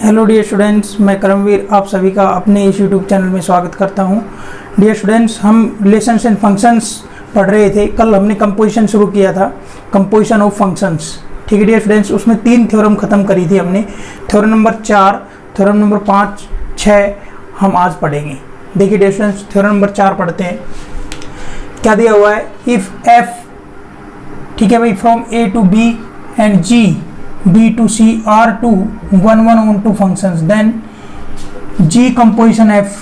Hello dear students, मैं करमवीर आप सभी का अपने इस यूट्यूब चैनल में स्वागत करता हूं। डियर स्टूडेंट्स, हम रिलेशंस एंड फंक्शंस पढ़ रहे थे। कल हमने कंपोजिशन शुरू किया था, कंपोजिशन ऑफ फंक्शंस। ठीक है डियर स्टूडेंट्स, उसमें 3 थ्योरम ख़त्म करी थी हमने। थ्योरम नंबर 4, थ्योरम नंबर 5, 6 हम आज पढ़ेंगे। देखिए डियर स्टूडेंट्स, थ्योरम नंबर 4 पढ़ते हैं। क्या दिया हुआ है? इफ़ एफ, ठीक है भाई, from A to B and G B to C are two 1 on 2 functions, then G composition F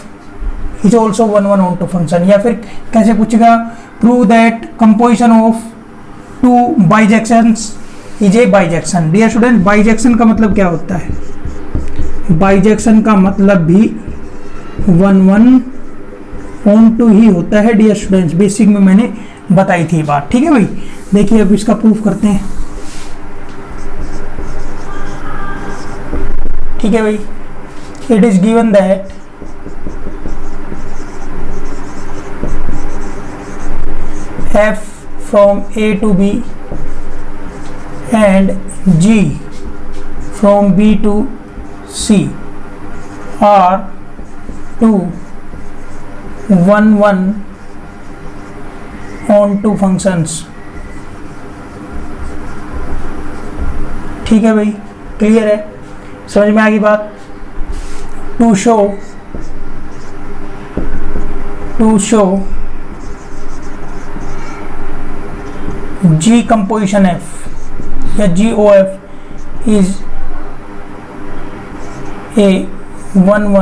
is also 1 on 2 function। या फिर कैसे पूछेगा? Prove that composition of two bijections is a bijection। Dear student, bijection का मतलब क्या होता है? Bijection का मतलब भी 1 on 2 ही होता है डियर स्टूडेंट्स। बेसिक में मैंने बताई थी बात। ठीक है भाई, देखिए अब इसका प्रूफ करते हैं। ठीक है भाई, it is given that F from A to B and G from B to C are to 1 on 2 functions। ठीक है भाई, क्लियर है? समझ में आ गई बात? To show g composition f या g o f is a 1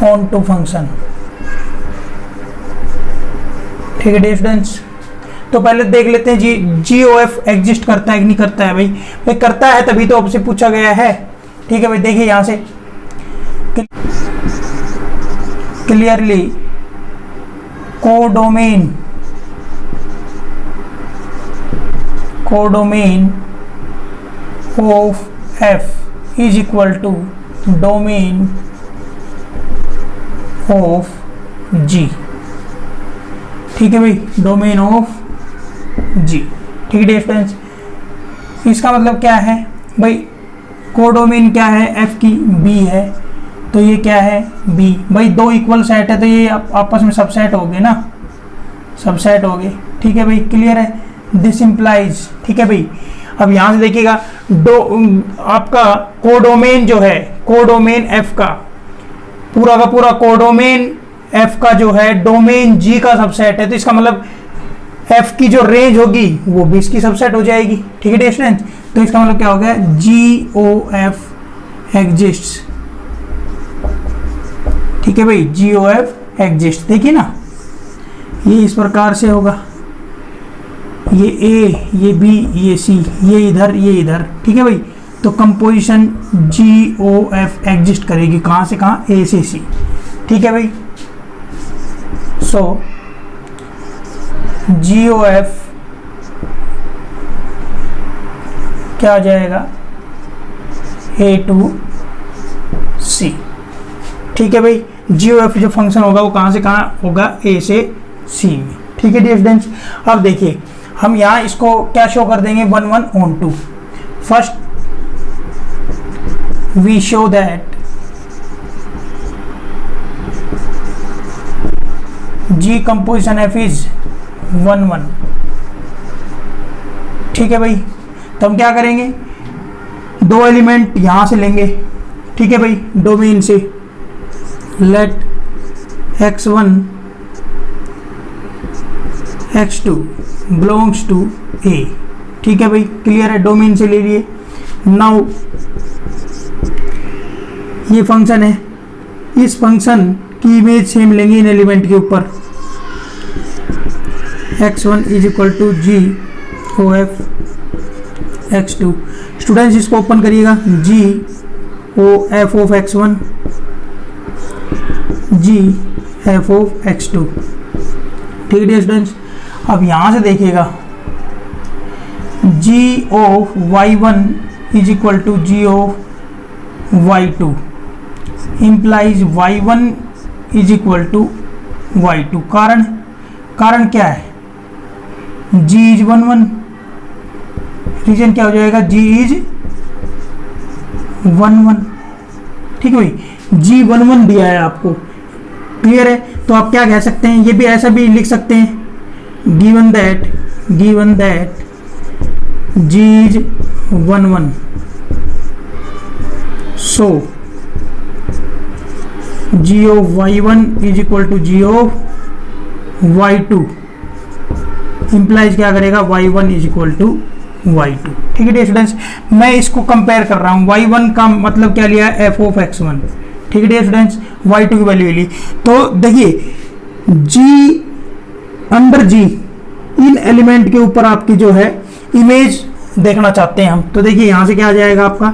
on 2 function. ठीक है डियर स्टूडेंट्स, तो पहले देख लेते हैं जी ओ एफ एग्जिस्ट करता है कि नहीं करता है। भाई करता है, तभी तो आपसे पूछा गया है। ठीक है भाई, देखिए यहां से clearly codomain of f is equal to domain of g. ठीक है भाई, डोमेन ऑफ जी। ठीक है डियर स्टूडेंट्स, इसका मतलब क्या है भाई? कोडोमेन क्या है? एफ की बी है, तो ये क्या है? बी। भाई 2 इक्वल सेट है तो ये आपस में सबसेट हो गए ना, सबसेट हो गए। ठीक है भाई, क्लियर है? This implies. ठीक है भाई, अब यहां से देखिएगा, आपका कोडोमेन जो है, कोडोमेन एफ का पूरा कोडोमेन एफ का जो है डोमेन जी का सबसेट है, तो इसका मतलब एफ की जो रेंज होगी वो भी इसकी सबसेट हो जाएगी। ठीक है डियर स्टूडेंट्स, तो इसका मतलब क्या हो गया? जी ओ एफ एग्जिस्ट। ठीक है भाई, जी ओ एफ एग्जिस्ट। देखिए ना, ये इस प्रकार से होगा, ये ए, ये बी, ये सी, ये इधर, ये इधर। ठीक है भाई, तो कंपोजिशन जी ओ एफ एग्जिस्ट करेगी कहां से कहां? ए से सी। ठीक है भाई, सो जी ओ एफ क्या आ जाएगा? ए टू सी। ठीक है भाई, जी ओ एफ जो फंक्शन होगा वो कहां से कहां होगा? ए से सी में। ठीक है डियर स्टूडेंट्स, अब देखिए हम यहां इसको क्या शो कर देंगे? 1 on 2। First we show that G composition F is 1 ठीक है भाई, तो हम क्या करेंगे? 2 एलिमेंट यहां से लेंगे। ठीक है भाई, डोमेन से late x1 x2 belongs to a। ठीक है भाई, क्लियर है? डोमेन से ले लिए। नाउ ये फंक्शन है, इस फंक्शन की इमेज सेम लेंगे इन एलिमेंट के ऊपर। x1 is equal to g o f x2। Students इसको ओपन करिएगा, g o f of x1 g f of x2। ठीक है डियर स्टूडेंट्स, अब यहां से देखिएगा, g of y1 is equal to g of y2 implies y1 is equal to y2। कारण क्या है? G इज 1 1, रीजन क्या हो जाएगा? G इज 11, ठीक है भाई, G11 दिया है आपको, क्लियर है। तो आप क्या कह सकते हैं, ये भी ऐसा भी लिख सकते हैं, given that G is 11, so G of y1 is equal to G of y2, implies क्या करेगा, y1 is equal to y2, ठीक है डियर स्टूडेंट्स। मैं इसको कंपेयर कर रहा हूँ, y1 का मतलब क्या लिया है, f of x1, ठीक है डियर स्टूडेंट्स, y2 की वैल्यू ली। तो देखिए G अंडर G इन एलिमेंट के ऊपर आपकी जो है इमेज देखना चाहते हैं हम, तो देखिए यहां से क्या आ जाएगा आपका,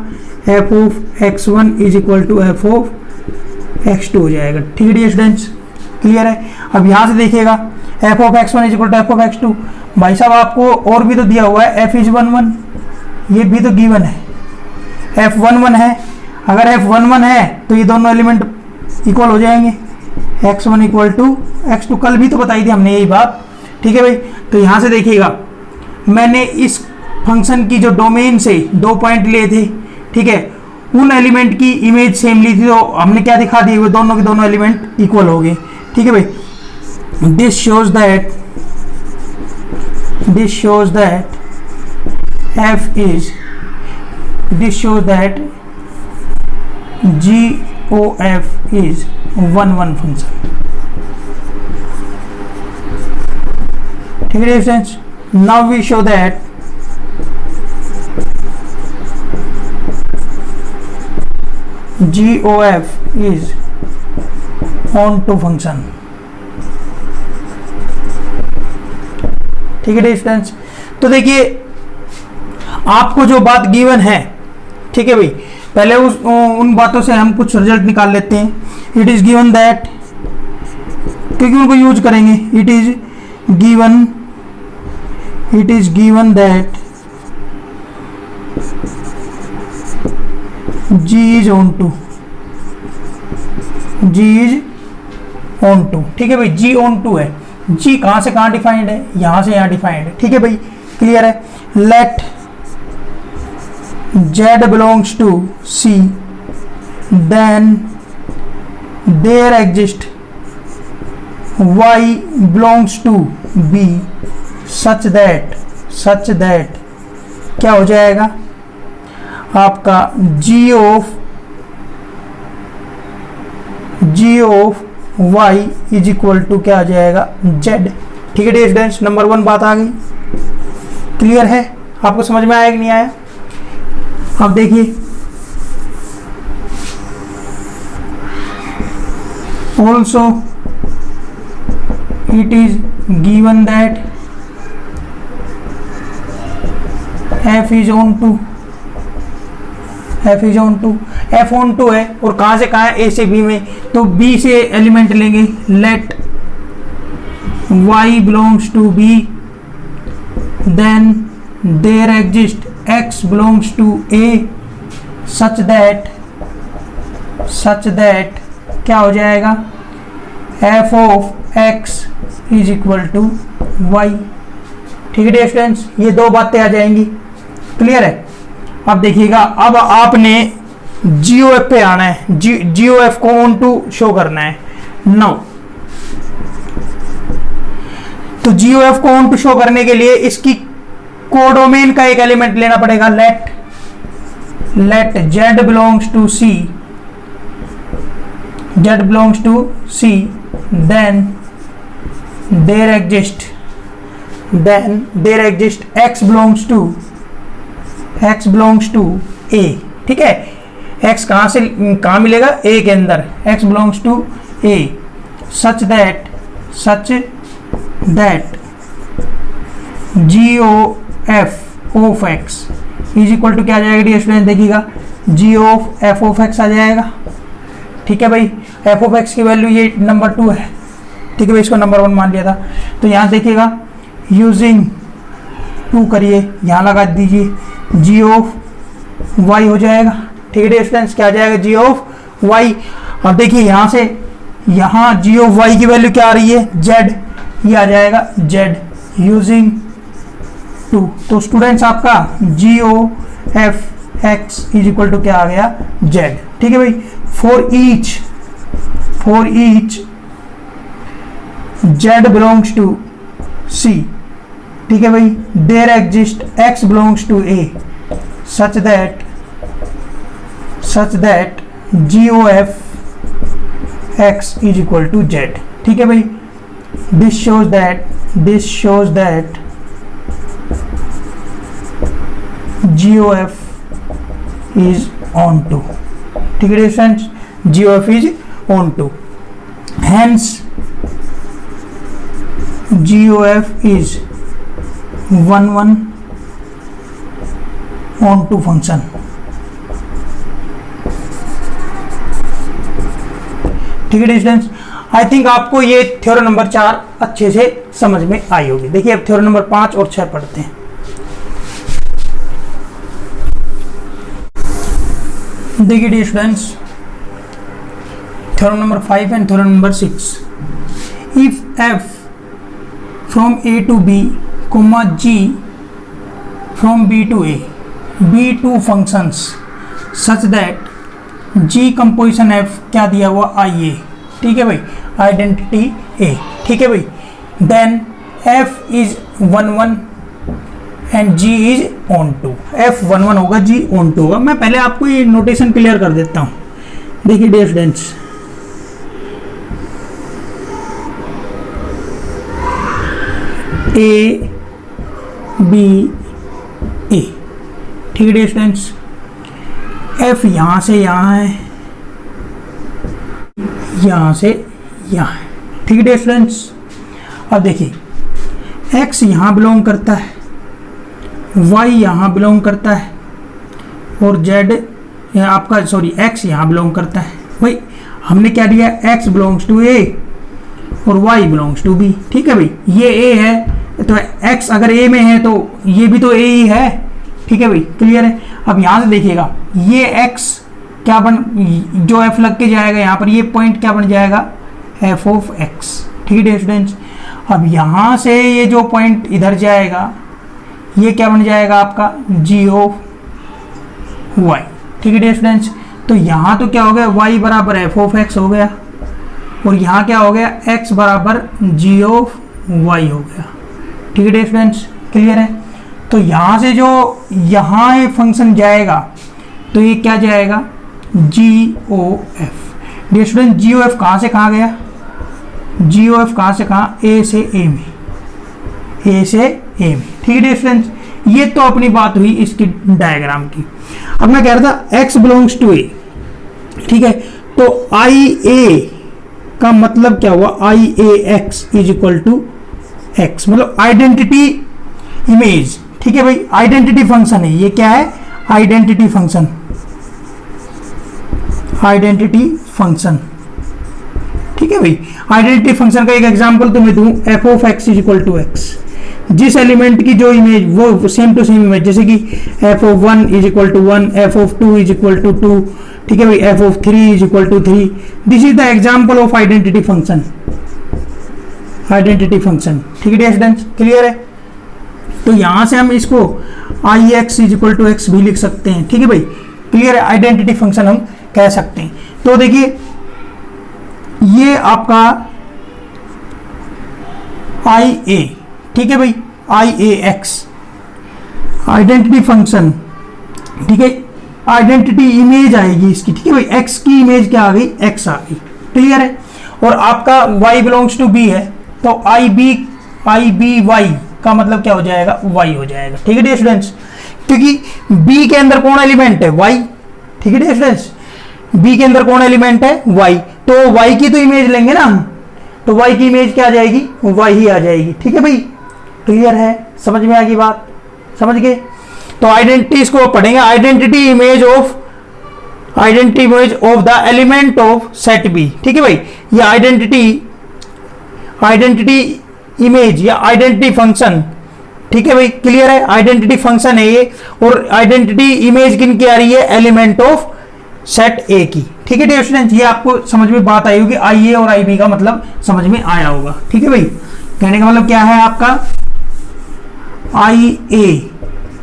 f of x1 is equal to f of x2 हो जाएगा, ठीक है डियर स्टूडेंट्स, क्लियर है। अब यहां से देखिएगा f of x1 is equal to f of x2, भाई साहब आपको और भी तो दिया हुआ है, f is 11, ये भी तो गिवन है, f 11 है, अगर f 11 है तो ये दोनों एलिमेंट इक्वल हो जाएंगे, x1 इक्वल टू x2, कल भी तो बताई थी हमने यही बात, ठीक है भाई। तो यहां से देखिएगा मैंने इस फंक्शन की जो डोमेन से 2 पॉइंट लिए थे, ठीक है, उन एलिमेंट की इमेज सेम ली थी, तो हमने क्या दिखा दी, वो दोनों के दोनों एलिमेंट इक्वल हो गए, ठीक है भाई। This shows that f is, this shows that GOF is 1 function, ठीक है friends. Now we show that GOF is onto function, ठीक है फ्रेंड्स। तो देखिए आपको जो बात गिवन है, ठीक है भाई, पहले उन बातों से हम कुछ रिजल्ट निकाल लेते हैं। इट इज गिवन दैट, क्योंकि उनको यूज करेंगे, it is given that G is onto, ठीक है भाई, G onto है, G कहां से कहां डिफाइंड है, यहां से यहां डिफाइंड है, ठीक है भाई, क्लियर है। Let Z belongs to C, then there exists Y belongs to B such that क्या हो जाएगा आपका G of Y is equal to क्या आ जाएगा, Z, ठीक है डियर स्टूडेंट्स। नंबर 1 बात आ गई, क्लियर है, आपको समझ में आया कि नहीं आया। अब देखिए also it is given that f is onto, f onto है, और कहां से कहां है, a से b में, तो b से एलिमेंट लेंगे, let y belongs to b, then there exists x belongs to a such that क्या हो जाएगा, f of x is equal to y, ठीक है डियर स्टूडेंट्स, ये 2 बातें आ जाएंगी, क्लियर है। अब देखिएगा, अब आपने GOF पे आना है, GOF को ऑन टू शो करना है। नाउ तो GOF को ऑन टू शो करने के लिए इसकी कोडोमेन का एक एलिमेंट लेना पड़ेगा, let Z belongs to C, then there exists x belongs to A, ठीक है, x कहां से कहां मिलेगा, A के अंदर, x belongs to A such that GOF of x is equal to क्या आ जाएगा डियर स्टूडेंट, देखिएगा G of f of x आ जाएगा, ठीक है भाई। f of x की वैल्यू ये नंबर 2 है, ठीक है भाई, इसको नंबर 1 मान लिया था। तो यहाँ देखिएगा यूजिंग 2 करिए, यहाँ लगा दीजिए, G of y हो जाएगा, ठीक है डियर स्टूडेंट्स, क्या आ जाएगा, G of y। अब देखिए यहाँ से यहाँ G of y की वैल्यू क्या आ रही है, Z, ये आ जाएगा Z यूजिंग 2। तो स्टूडेंट्स आपका GOF x is equal to क्या आ गया, जेड। ठीक है भाई, for each z belongs to c, ठीक है भाई, there exist x belongs to a such that g o f x is equal to z. ठीक है भाई, this shows that g o f is onto. ठीक है friends, g o f is onto, hence GOF is 1 on to function। ठीक है students, I think आपको ये theorem number 4 अच्छे से समझ में आई होगी। देखिए अब थ्योरम नंबर 5 और 6 पढ़ते हैं। देखिए dear students, theorem number 5 and theorem number 6, if f from A to B, comma G from B to A, be two functions such that G composition F क्या दिया हुआ IA। ठीक है भाई, आइडेंटिटी A। ठीक है भाई, then F is 1 and G is on 2। F 1 होगा, G on 2 होगा। मैं पहले आपको ये नोटेशन क्लियर कर देता हूँ। देखिए डियर स्टूडेंट्स, ए बी ए, ठीक है डियर स्टूडेंट्स, एफ यहाँ से यहाँ है, यहाँ से यहाँ है। ठीक है डियर स्टूडेंट्स, अब देखिए एक्स यहाँ बिलोंग करता है, वाई यहाँ बिलोंग करता है, और जेड आपका सॉरी एक्स यहाँ बिलोंग करता है। भाई हमने क्या दिया, एक्स बिलोंग्स टू ए और वाई बिलोंग्स टू बी। ठीक है भाई, ये ए है तो x अगर a में है तो ये भी तो a ही है। ठीक है भाई, क्लियर है। अब यहाँ से देखिएगा, ये x क्या बन, जो f लग के जाएगा यहाँ पर, ये पॉइंट क्या बन जाएगा, f ऑफ x। ठीक है स्टूडेंट्स, अब यहाँ से ये जो पॉइंट इधर जाएगा ये क्या बन जाएगा आपका, g ऑफ y। ठीक है स्टूडेंट्स, तो यहाँ तो क्या हो गया, y बराबर f ऑफ x हो गया, और यहाँ क्या हो गया, x बराबर g ऑफ y हो गया। ठीक है स्टूडेंट्स, क्लियर है। तो यहाँ से जो यहाँ ये फंक्शन जाएगा तो ये क्या जाएगा, GOF। डियर स्टूडेंट, GOF कहाँ से कहाँ गया, GOF कहाँ से कहाँ, A से A में, A से A में। ठीक है स्टूडेंट्स, ये तो अपनी बात हुई इसकी डायग्राम की। अब मैं कह रहा था x बिलोंग्स टू A। ठीक है, तो IA का मतलब क्या हुआ, IAX is equal to x, मतलब आइडेंटिटी इमेज। ठीक है भाई, आइडेंटिटी फंक्शन है ये, क्या है, आइडेंटिटी फंक्शन, आइडेंटिटी फंक्शन। ठीक है भाई, आइडेंटिटी फंक्शन का एक एग्जांपल तुम्हें दूं, f of x is equal to x, जिस एलिमेंट की जो इमेज वो सेम टू सेम इमेज, जैसे कि f of 1 is equal to 1, f of 2 is equal to 2, ठीक है भाई, f of 3 is equal to 3। This is the example of identity function, identity function. ठीक है डियर स्टूडेंट्स, क्लियर है। तो यहां से हम इसको IX is equal to x भी लिख सकते हैं। ठीक है भाई, क्लियर है, आइडेंटिटी फंक्शन हम कह सकते हैं। तो देखिए ये आपका IA, ठीक है भाई, IAX आइडेंटिटी फंक्शन। ठीक है, आइडेंटिटी इमेज आएगी इसकी। ठीक है भाई, x की इमेज क्या आ गई, x आ गई। क्लियर है। और आपका y बिलोंग्स टू b है, तो IBY का मतलब क्या हो जाएगा, y हो जाएगा। ठीक है डियर स्टूडेंट्स, क्योंकि b के अंदर कौन एलिमेंट है, y। ठीक है डियर स्टूडेंट्स, b के अंदर कौन एलिमेंट है, y, तो y की तो इमेज लेंगे ना हम, तो y की इमेज क्या आ जाएगी, y ही आ जाएगी। ठीक है भाई, क्लियर है, समझ में आ गई बात, समझ गए। तो आइडेंटिटी इसको पढ़ेंगे, identity image of the element of set B. ठीक है भाई, ये आइडेंटिटी इमेज या आइडेंटिटी फंक्शन। ठीक है भाई, क्लियर है, आइडेंटिटी फंक्शन है ये, और आइडेंटिटी इमेज किन की आ रही है, एलिमेंट ऑफ सेट ए की। ठीक है डियर स्टूडेंट्स, ये आपको समझ में बात आई होगी, IA और IB का मतलब समझ में आया होगा। ठीक है भाई, कहने का मतलब क्या है आपका, IA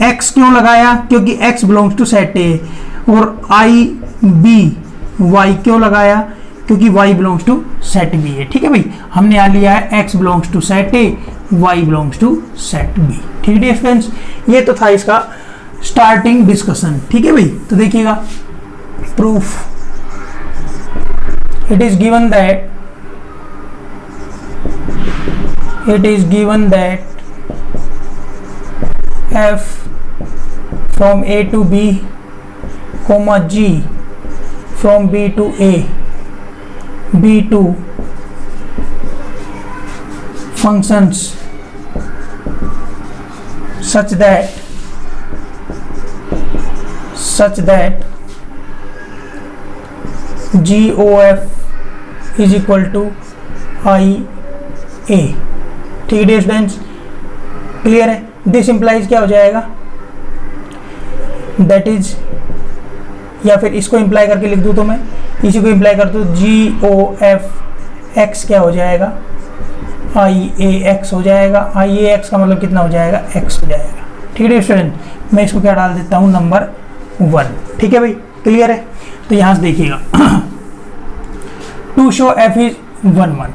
x क्यों लगाया, क्योंकि x belongs to set A, और आई बी y क्यों लगाया, क्योंकि y belongs to set B है। ठीक है भाई, हमने यहाँ लिया है x belongs to set A, y belongs to set B. ठीक है फ्रेंड्स, ये तो था इसका स्टार्टिंग डिस्कशन। ठीक है भाई, तो देखिएगा proof, it is given that f from a to b comma g from b to a b to functions such that GOF is equal to IA। ठीक है स्टूडेंट्स, क्लियर है। दिस इंप्लाइज क्या हो जाएगा, दैट इज, या फिर इसको imply करके लिख दूं तो मैं इसी को इंप्लाई कर दूं, GOF x क्या हो जाएगा, IAX हो जाएगा। IAX का मतलब कितना हो जाएगा, x हो जाएगा। ठीक है स्टूडेंट, मैं इसको क्या डाल देता हूं, नंबर 1। ठीक है भाई, क्लियर है। तो यहां से देखिएगा टू शो f इज 1 1।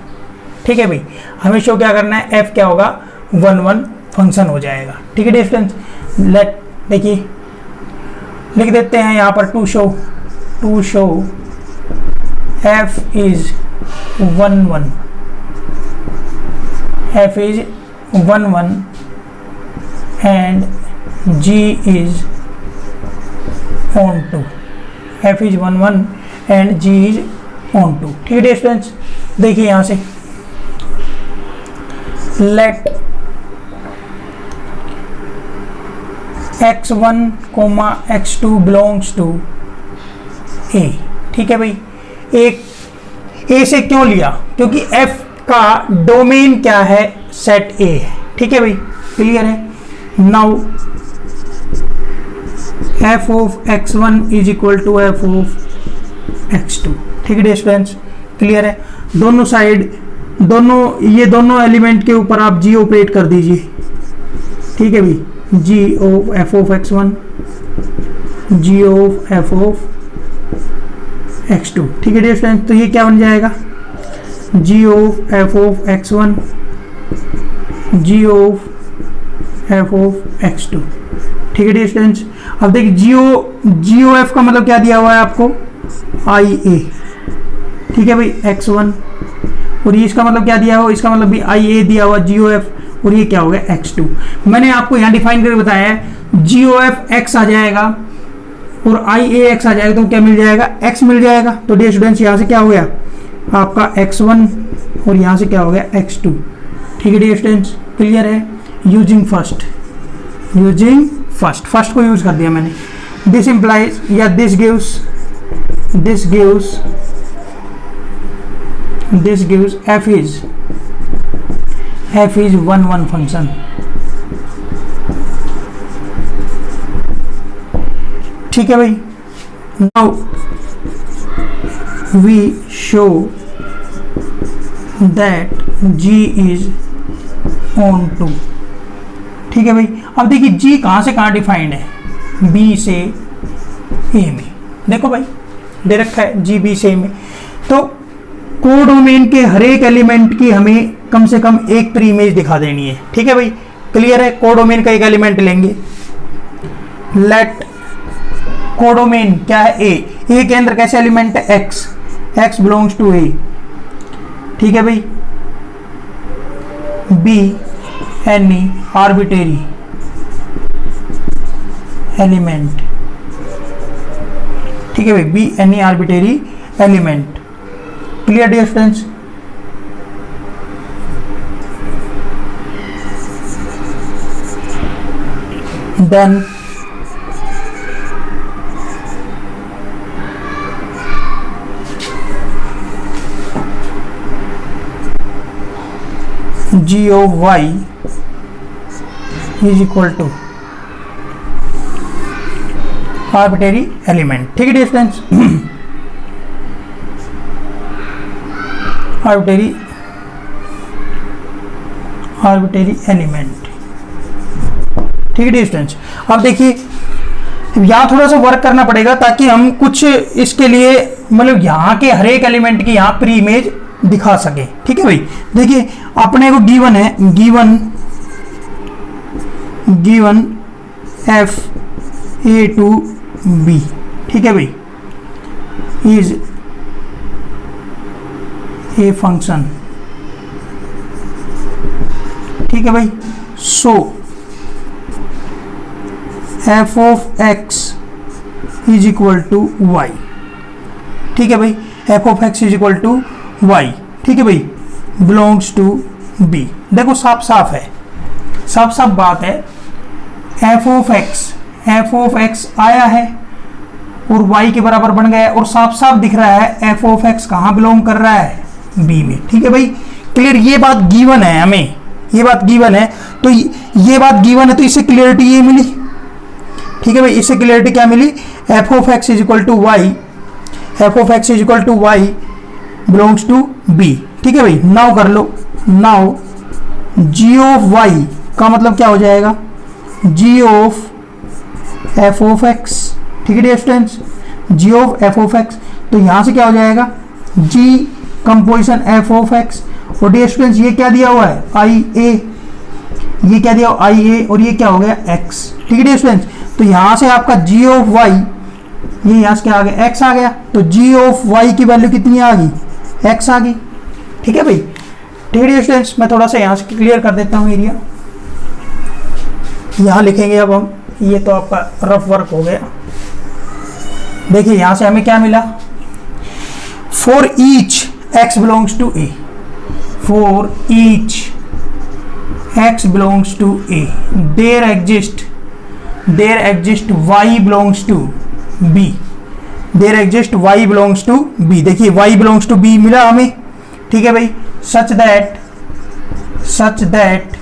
ठीक है भाई, हमें शो क्या करना है, f क्या होगा, 1 1 फंक्शन हो जाएगा। ठीक है डिस्टेंस, लेट देखिए लिख देते हैं यहाँ पर to show f is 1 1, f is 1 1 and g is on to, f is 1 1 and g is on to। ठीक है स्टूडेंट्स, देखिए यहां से late x1 x2 belongs to a। ठीक है भाई, एक a से क्यों लिया, क्योंकि f का डोमेन क्या है, सेट a है। ठीक है भाई, क्लियर है। Now f of x1 is equal to f of x2। ठीक है स्टूडेंट्स, क्लियर है। दोनों साइड, ये दोनों एलिमेंट के ऊपर आप g ऑपरेट कर दीजिए। ठीक है भाई, g of f of x1, g of f of x2। ठीक है स्टूडेंट्स, तो ये क्या बन जाएगा, g of f of x1, g of f of x2। ठीक है स्टूडेंट्स, अब देखिए GOF का मतलब क्या दिया हुआ है आपको, IA। ठीक है भाई, x1, और ये इसका मतलब क्या दिया हुआ, इसका मतलब भी IA दिया हुआ GOF, और ये क्या हो गया x2। मैंने आपको यहाँ डिफाइन करके बताया है, GOF x आ जाएगा और IA x आ जाएगा, तो क्या मिल जाएगा, x मिल जाएगा। तो डियर स्टूडेंट्स, यहाँ से क्या हो गया आपका x1 और यहाँ से क्या हो गया x2। ठीक है डियर स्टूडेंट्स, क्लियर है। यूजिंग फर्स्ट को यूज कर दिया मैंने। दिस इंप्लाइज या this gives f is 1 1 function। ठीक है भाई, now we show that g is on to। ठीक है भाई, अब देखिए g कहां से कहां डिफाइंड है, b से a में। देखो भाई, दे रखा है g b से a में, तो कोडोमेन के हर एक एलिमेंट की हमें कम से कम एक प्री इमेज दिखा देनी है। ठीक है भाई, क्लियर है। कोडोमेन का एक एलिमेंट लेंगे, लेट कोडोमेन क्या है, ए के अंदर कैसे एलिमेंट है, x बिलोंग्स टू a। ठीक है भाई, b एनी आर्बिट्रेरी एलिमेंट। ठीक है भाई, b any arbitrary element. Clear dear students, then g of y is equal to arbitrary element। ठीक है डियर स्टूडेंट्स, arbitrary element। ठीक है डियर स्टूडेंट्स। अब देखिए यहाँ थोड़ा सा वर्क करना पड़ेगा ताकि हम कुछ इसके लिए मतलब यहाँ के हर एक एलिमेंट की यहाँ प्री इमेज दिखा सके। ठीक है भाई, देखिए अपने को गिवन है, given f A to B, ठीक है भाई, इज ए फंक्शन, ठीक है भाई। So f of x is equal to y, ठीक है भाई, f of x is equal to y, ठीक है भाई, बिलोंग्स टू बी। देखो साफ साफ है, साफ साफ बात है, एफ ऑफ एक्स आया है और y के बराबर बन गया है और साफ साफ दिख रहा है एफ ऑफ एक्स कहाँ बिलोंग कर रहा है, b में, ठीक है भाई, क्लियर। ये बात गिवन है, हमें ये बात गिवन है, तो ये बात गिवन है तो इससे क्लियरिटी ये मिली, ठीक है भाई, इससे क्लियरिटी क्या मिली, f of x is equal to y, f of x is equal to y belongs to B, ठीक है भाई। नाउ कर लो, नाउ जी ऑफ वाई का मतलब क्या हो जाएगा, g of f of x, ठीक है dear students, g of f of x, तो यहां से क्या हो जाएगा, g composition f of x, और डियर स्टूडेंट्स ये क्या दिया हुआ है, आई ए, ये क्या दिया हुआ आई ए, और ये क्या हो गया एक्स, ठीक है डियर स्टूडेंट्स। तो यहां से आपका जी ऑफ वाई, ये यहां से क्या आ गया, एक्स आ गया, तो जी ऑफ वाई की वैल्यू कितनी आ गई, एक्स आ गई, ठीक है भाई, ठीक है डियर स्टूडेंट्स। मैं थोड़ा सा यहां से क्लियर कर देता हूं एरिया, यहां लिखेंगे अब हम, ये तो आपका रफ वर्क हो गया। देखिए यहां से हमें क्या मिला, for each X belongs to A, for each X belongs to A, there exist y belongs to b, there exist y belongs to b, देखिए y बिलोंग्स टू b मिला हमें, ठीक है भाई, सच दैट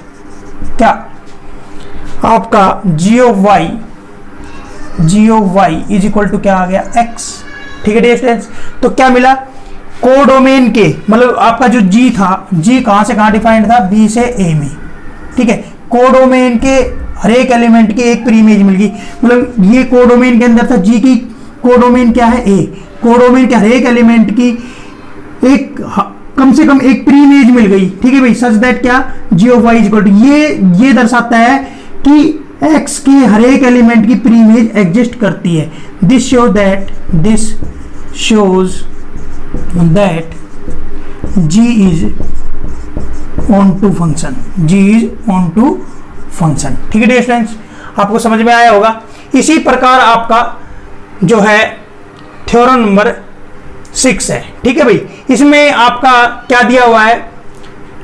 क्या आपका g of y is equal to क्या आ गया, x, ठीक है डियर स्टूडेंट्स। तो क्या मिला, कोडोमेन के मतलब आपका जो g था, g कहां से कहां डिफाइंड था, b से a में, ठीक है, कोडोमेन के हर एक एलिमेंट की एक प्री इमेज मिल गई, मतलब ये कोडोमेन के अंदर था, जी की कोडोमेन क्या है, ए, कोडोमेन के हर एक एलिमेंट की एक कम से कम एक प्री इमेज मिल गई, ठीक है भाई, सच दैट क्या, g of Y is equal to, ये दर्शाता है कि एक्स के हर एक एलिमेंट की प्री इमेज एग्जिस्ट करती है। This shows that G is onto function, G is onto function, ठीक है डियर स्टूडेंट्स, आपको समझ में आया होगा। इसी प्रकार आपका जो है थ्योरम नंबर 6 है, ठीक है भाई, इसमें आपका क्या दिया हुआ है,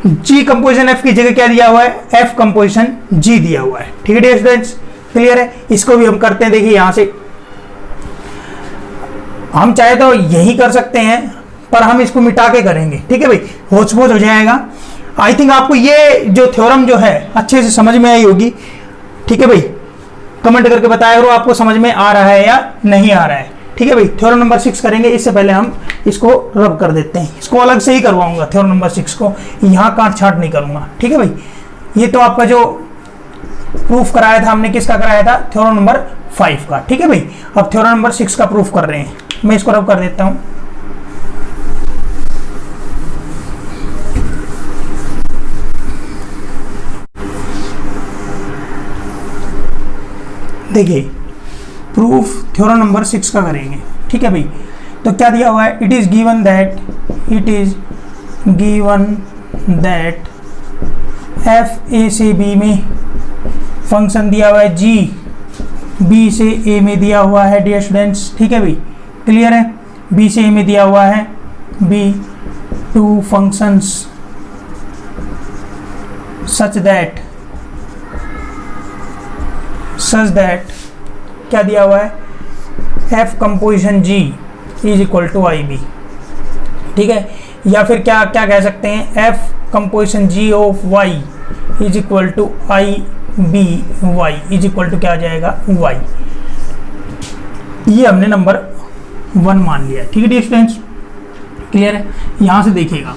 जी कंपोजिशन एफ की जगह क्या दिया हुआ है, एफ कंपोजिशन जी दिया हुआ है, ठीक है डियर स्टूडेंट्स, क्लियर है। इसको भी हम करते हैं, देखिए यहां से हम चाहे तो यही कर सकते हैं पर हम इसको मिटा के करेंगे, ठीक है भाई, होच पोच हो जाएगा। आई थिंक आपको ये जो थ्योरम जो है अच्छे से समझ में आई होगी, ठीक है भाई, कमेंट करके बताया करो आपको समझ में आ रहा है या नहीं आ रहा है, ठीक है भाई। थ्योरम नंबर 6 करेंगे, इससे पहले हम इसको रब कर देते हैं, इसको अलग से ही करवाऊंगा थ्योरम नंबर 6 को, यहाँ काट छाट नहीं करूंगा, ठीक है भाई। ये तो आपका जो प्रूफ कराया था हमने, किसका कराया था, थ्योरम नंबर 5 का, ठीक है भाई। अब थ्योरम नंबर 6 का प्रूफ कर रहे हैं, मैं इसको रब कर देता हूं। देखिए प्रूफ थ्योरम नंबर 6 का करेंगे, ठीक है भाई। तो क्या दिया हुआ है, it is given that F A से बी में फंक्शन दिया हुआ है, जी बी से ए में दिया हुआ है डियर स्टूडेंट्स, ठीक है भाई, क्लियर है, बी से ए में दिया हुआ है, be two functions such that क्या दिया हुआ है, F composition G is equal to I B, ठीक है, या फिर क्या क्या कह सकते हैं, F composition G of Y is equal to I B Y is equal to क्या आ जाएगा, वाई। ये हमने नंबर 1 मान लिया, ठीक है डियर स्टूडेंट्स, क्लियर है। यहां से देखिएगा,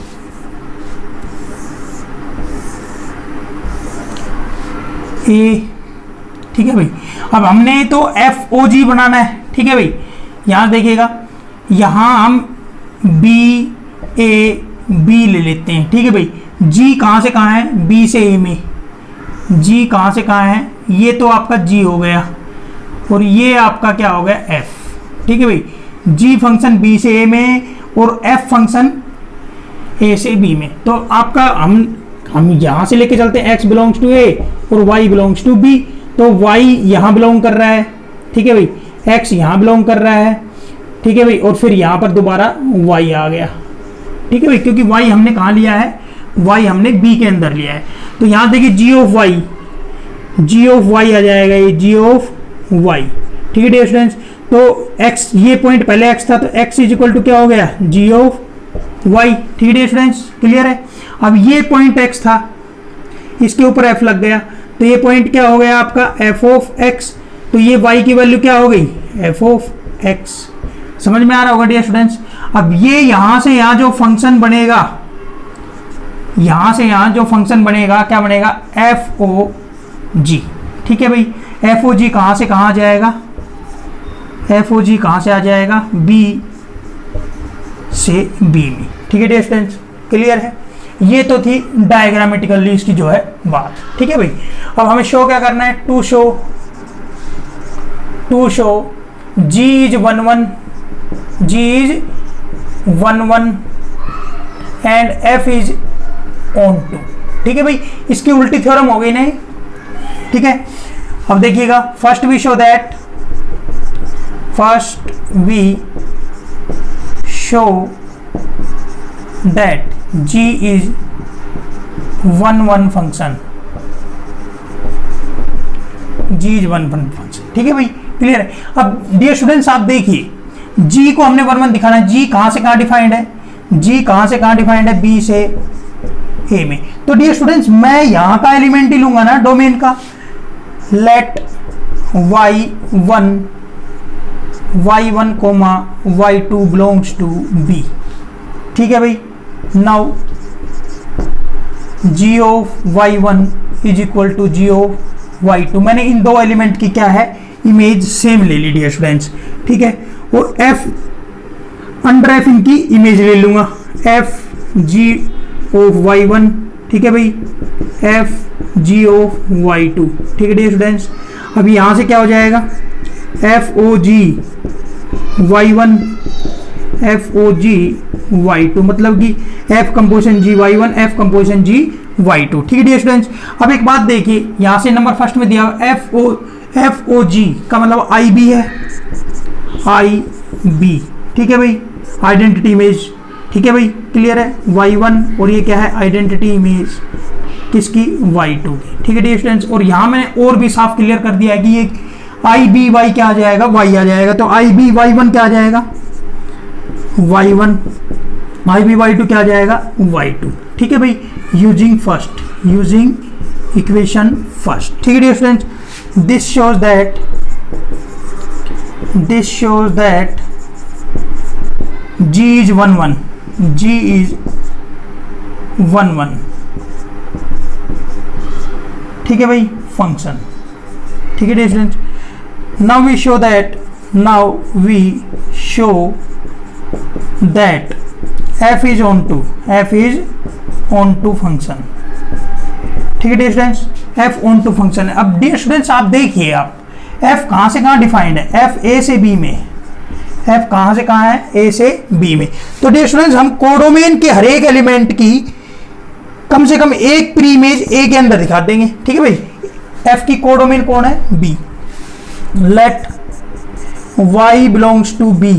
ए ठीक है भाई। अब हमने तो एफ ओ जी बनाना है, ठीक है भाई। यहाँ देखिएगा, यहाँ हम बी ए बी ले लेते हैं, ठीक है भाई। जी कहाँ से कहाँ है, बी से ए में। जी कहाँ से कहाँ है, ये तो आपका जी हो गया और ये आपका क्या हो गया, एफ, ठीक है भाई। जी फंक्शन बी से ए में और एफ फंक्शन ए से बी में। तो आपका हम यहाँ से लेके चलते हैं, x बिलोंग्स टू ए और y बिलोंग्स टू बी। तो y यहाँ बिलोंग कर रहा है, ठीक है भाई, x यहाँ बिलोंग कर रहा है, ठीक है भाई, और फिर यहाँ पर दोबारा y आ गया, ठीक है भाई, क्योंकि y हमने कहाँ लिया है, y हमने b के अंदर लिया है। तो यहाँ देखिए g ऑफ y आ जाएगा, ये g ऑफ y, ठीक है डियर स्टूडेंट्स। तो x, ये पॉइंट पहले x था, तो x इज इक्वल टू क्या हो गया, g ऑफ y, ठीक है डियर स्टूडेंट्स, क्लियर है। अब ये पॉइंट x था, इसके ऊपर f लग गया, तो ये पॉइंट क्या हो गया आपका, f ऑफ x। तो ये y की वैल्यू क्या हो गई, f ऑफ x। समझ में आ रहा होगा डियर स्टूडेंट्स। अब ये यहां से यहां जो फंक्शन बनेगा, यहां से यहां जो फंक्शन बनेगा क्या बनेगा, एफ ओ जी, ठीक है भाई। एफ ओ जी कहां से कहां आ जाएगा, एफ ओ जी कहां से आ जाएगा, बी से बी में, ठीक है डियर स्टूडेंट्स, क्लियर है। ये तो थी डायग्रामेटिकली इसकी जो है बात, ठीक है भाई। अब हमें शो क्या करना है, to show g is 1 1, g is 1 1 and f is onto 2, ठीक है भाई। इसकी उल्टी थ्योरम हो गई नहीं, ठीक है। अब देखिएगा, first we show that g is 1 1 function, g is 1 1 function, ठीक है भाई, क्लियर है। अब डियर स्टूडेंट्स आप देखिए, g को हमने 1 1 दिखाना है, g कहां से कहां डिफाइंड है, g कहां से कहां डिफाइंड है, b से a में। तो डियर स्टूडेंट्स मैं यहां का एलिमेंट ही लूंगा ना डोमेन का, let y1 comma y2 belongs to b, ठीक है भाई। Now g of y1 is equal to g of y2। मैंने इन दो एलिमेंट की क्या है, इमेज सेम ले ली डियर स्टूडेंट्स, ठीक है। और f अंडर f इनकी इमेज ले लूंगा, f g ऑफ y1, ठीक है भाई, f g ऑफ y2, ठीक है डियर स्टूडेंट्स। अब यहां से क्या हो जाएगा, f o g y1 f o g y2, मतलब कि f composition g y1 f composition g y2, ठीक है डियर स्टूडेंट्स। अब एक बात देखिए, यहां से नंबर फर्स्ट में दिया f o g का मतलब i b है, i b, ठीक है भाई, आइडेंटिटी इमेज, ठीक है भाई, क्लियर है, y1 और ये क्या है, आइडेंटिटी इमेज किसकी, y2 की, ठीक है डियर स्टूडेंट्स। और यहां मैंने और भी साफ क्लियर कर दिया है कि ये i b y क्या आ जाएगा, y आ जाएगा। तो i b y1 क्या आ जाएगा, y1, i b y2 क्या आ जाएगा, y2, ठीक है भाई। यूजिंग इक्वेशन फर्स्ट, ठीक है dear students. This shows that g is 1 1, g is 1 1, ठीक है भाई, फंक्शन, ठीक है dear students. now we show that f is onto function, ठीक है dear students, f onto function है। अब डियर स्टूडेंट्स आप देखिए, आप f कहां से कहां डिफाइंड है, f a से b में, f कहां से कहां है, a से b में। तो डियर स्टूडेंट्स हम कोडोमेन के हर एक एलिमेंट की कम से कम एक प्री इमेज a के अंदर दिखा देंगे, ठीक है भाई। f की कोडोमेन कौन है, b। Let y belongs to b,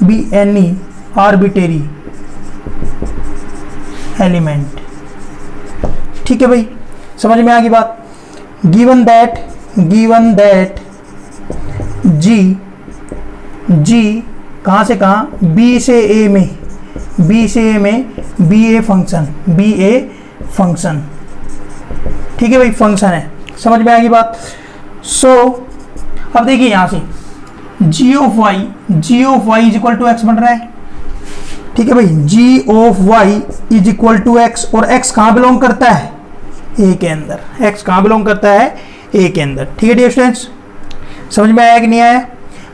be any arbitrary element, ठीक है भाई, समझ में आ गई बात। गिवन दैट g कहां से कहां, b से a में, ba फंक्शन, ठीक है भाई, फंक्शन है, समझ में आ गई बात। सो अब देखिए यहां से g of y is equal to x बन रहा है, ठीक है भाई। g of y is equal to x, और x कहां बिलोंग करता है, a के अंदर। x कहां बिलोंग करता है, ए के अंदर। ठीक है डियर स्टूडेंट्स, समझ में आया कि नहीं आया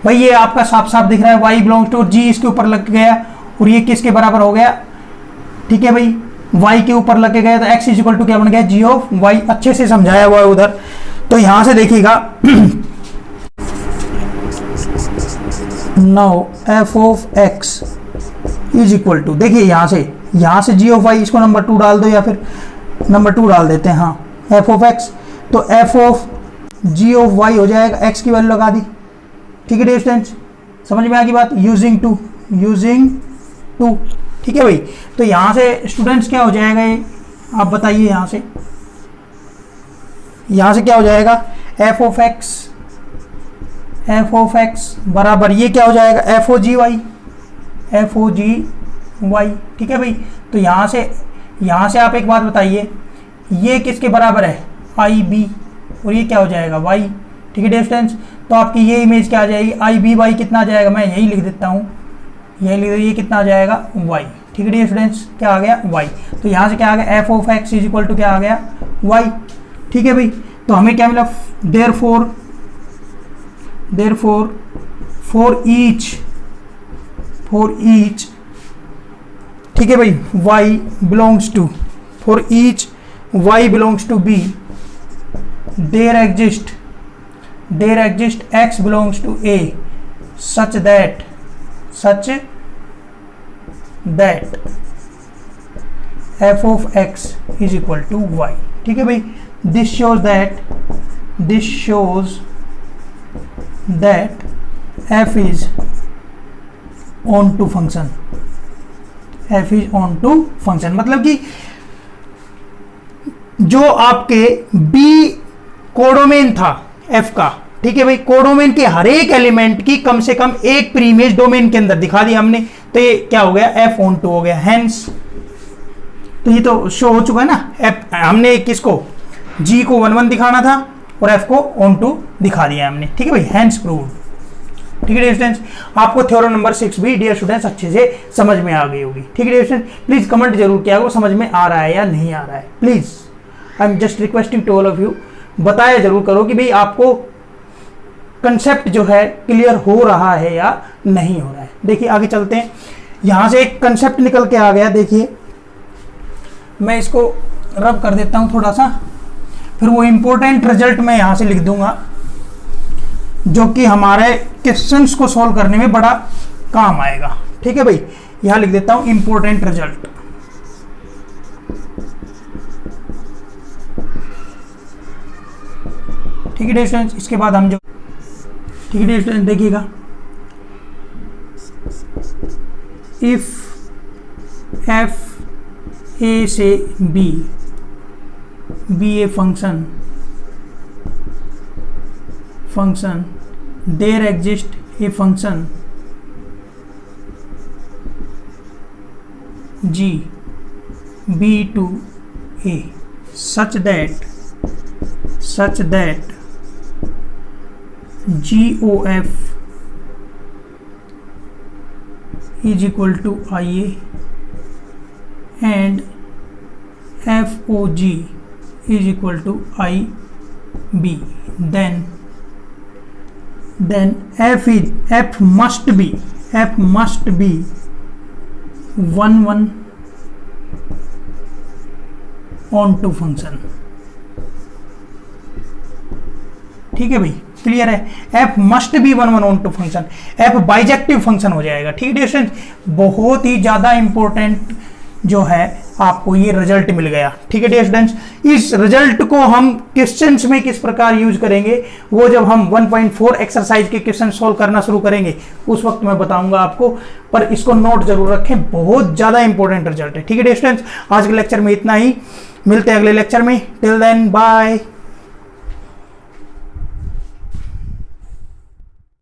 भाई? ये आपका साफ साफ दिख रहा है, वाई बिलोंग्स टू, जी इसके ऊपर लग गया और ये किसके बराबर हो गया? ठीक है भाई, y के ऊपर लग के गया तो x इज इक्वल टू क्या बन गया? g of y। अच्छे से समझाया हुआ है उधर। तो यहां से देखिएगा now f of x is equal to, देखिए यहां से g ऑफ y, इसको नंबर 2 डाल दो या फिर नंबर 2 डाल देते हैं। हाँ, f ऑफ x, तो f of g of y हो जाएगा, x की वैल्यू लगा दी। ठीक है डियर स्टूडेंट्स, समझ में आ गई बात? Using two. ठीक है भाई, तो यहां से स्टूडेंट्स क्या हो जाएगा ये आप बताइए? यहां से क्या हो जाएगा? f ऑफ x बराबर ये क्या हो जाएगा? f ओ जी वाई। ठीक है भाई, तो यहां से आप एक बात बताइए, ये किसके बराबर है? आई बी, और ये क्या हो जाएगा? y। ठीक है डियर स्टूडेंट्स, तो आपकी ये इमेज क्या आ जाएगी? आई बी वाई कितना आ जाएगा? मैं यही लिख देता हूँ, ये कितना आ जाएगा? y। ठीक है डियर स्टूडेंट्स, क्या आ गया? y। तो यहाँ से क्या आ गया? f of x is equal to क्या आ गया? y। ठीक है भाई, तो हमें क्या मिला? देयरफॉर फॉर ईच, ठीक है भाई, y belongs to, for each y belongs to b, there exist x belongs to a, such that f of x is equal to y। ठीक है भाई, this shows that f is onto function, मतलब कि जो आपके b codomain था f का, ठीक है भाई, कोडोमेन के हर एक एलिमेंट की कम से कम एक प्री इमेज डोमेन के अंदर दिखा दी हमने, तो ये क्या हो गया? f ऑन टू हो गया। हेंस, तो ये तो शो हो चुका है ना, f हमने किसको? g को 1 1 दिखाना था और f को ऑन टू दिखा दिया हमने। ठीक है भाई, हेंस प्रूव्ड। ठीक है डियर स्टूडेंट्स, आपको थ्योरम नंबर 6 भी डियर स्टूडेंट्स अच्छे से समझ में आ गई होगी। ठीक है डियर स्टूडेंट्स, प्लीज कमेंट जरूर किया करो समझ में आ रहा है या नहीं आ रहा है। Please I am just requesting to all of you, बताया जरूर करो कि भाई आपको कंसेप्ट जो है क्लियर हो रहा है या नहीं हो रहा है। देखिए आगे चलते हैं, यहां से एक कंसेप्ट निकल के आ गया। देखिए मैं इसको रब कर देता हूं थोड़ा सा, फिर वो इंपॉर्टेंट रिजल्ट मैं यहां से लिख दूंगा जो कि हमारे क्वेश्चंस को सॉल्व करने में बड़ा काम आएगा। ठीक है भाई, यहां लिख देता हूं इंपॉर्टेंट रिजल्ट। ठीक है डियर स्टूडेंट्स, इसके बाद हम जो, ठीक है डियर स्टूडेंट देखिएगा, इफ एफ ए से B A function there exist a function g b to a such that GOF is equal to IA and FOG is equal to IB, then F must be 1 1 onto function. ठीक है भाई, clear है? f must be 1 1 onto function, f bijective function हो जाएगा। ठीक है dear, बहुत ही ज्यादा इंपॉर्टेंट जो है आपको ये रिजल्ट मिल गया। ठीक है डियर स्टूडेंट्स, इस रिजल्ट को हम क्वेश्चंस में किस प्रकार यूज करेंगे वो जब हम 1.4 एक्सरसाइज के क्वेश्चन सॉल्व करना शुरू करेंगे उस वक्त मैं बताऊंगा आपको, पर इसको नोट जरूर रखें, बहुत ज्यादा इंपॉर्टेंट रिजल्ट है। ठीक है डियर स्टूडेंट्स, आज के लेक्चर में इतना ही, मिलते हैं अगले लेक्चर में। Till then bye.